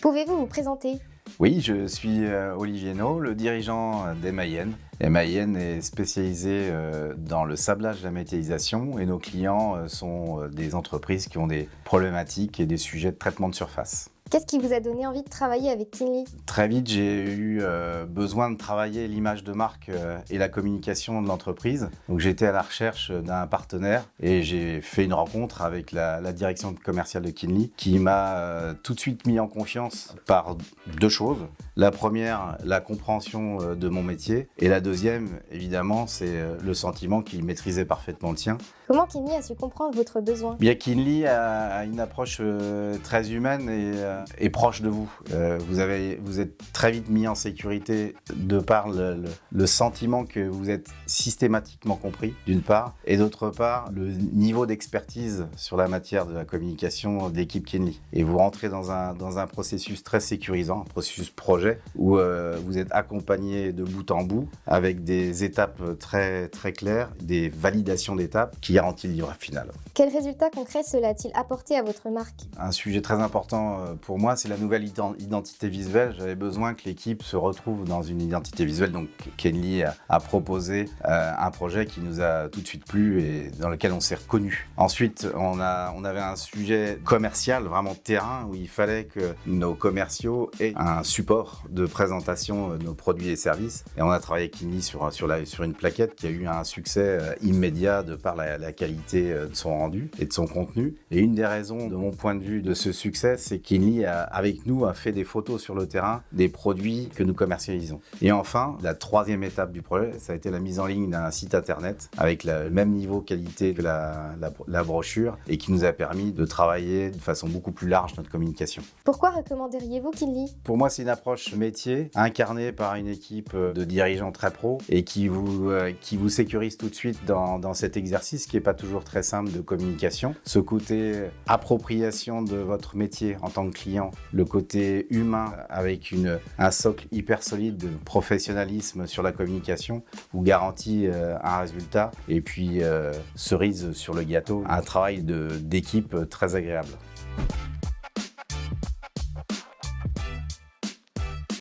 Pouvez-vous vous présenter? Oui, je suis Olivier No, le dirigeant d'Emayen.Emayen est spécialisé dans le sablage de la métallisation et nos clients sont des entreprises qui ont des problématiques et des sujets de traitement de surface. Qu'est-ce qui vous a donné envie de travailler avec Kinly? Très vite, j'ai eu besoin de travailler l'image de marque et la communication de l'entreprise. Donc j'étais à la recherche d'un partenaire et j'ai fait une rencontre avec la direction commerciale de Kinly qui m'a tout de suite mis en confiance par deux choses. La première, la compréhension de mon métier, et la deuxième, évidemment, c'est le sentiment qu'il maîtrisait parfaitement le sien. Comment Kinly a su comprendre votre besoin? Bien, Kinly a une approche très humaine et proche de vous. Vous êtes très vite mis en sécurité de par le sentiment que vous êtes systématiquement compris, d'une part, et d'autre part, le niveau d'expertise sur la matière de la communication d'équipe Kinly. Et vous rentrez dans un processus très sécurisant, un processus projet, où vous êtes accompagné de bout en bout avec des étapes très, très claires, des validations d'étapes qui garantissent le livret final. Quels résultats concrets cela a-t-il apporté à votre marque? Un sujet très important pour moi, c'est la nouvelle identité visuelle. J'avais besoin que l'équipe se retrouve dans une identité visuelle. Donc Kinly a proposé un projet qui nous a tout de suite plu et dans lequel on s'est reconnu. Ensuite, on avait un sujet commercial, vraiment terrain, où il fallait que nos commerciaux aient un support de présentation de nos produits et services. Et on a travaillé avec Kinly sur une plaquette qui a eu un succès immédiat de par la qualité de son rendu et de son contenu. Et une des raisons, de mon point de vue, de ce succès, c'est que Kinly, avec nous, a fait des photos sur le terrain des produits que nous commercialisons. Et enfin, la troisième étape du projet, ça a été la mise en ligne d'un site internet avec le même niveau qualité que la brochure et qui nous a permis de travailler de façon beaucoup plus large notre communication. Pourquoi recommanderiez-vous Kinly? Pour moi, c'est une approche métier incarnée par une équipe de dirigeants très pros et qui vous sécurise tout de suite dans cet exercice qui n'est pas toujours très simple de communication. Ce côté appropriation de votre métier en tant que client, le côté humain avec un socle hyper solide de professionnalisme sur la communication vous garantit un résultat et puis cerise sur le gâteau, un travail d'équipe très agréable.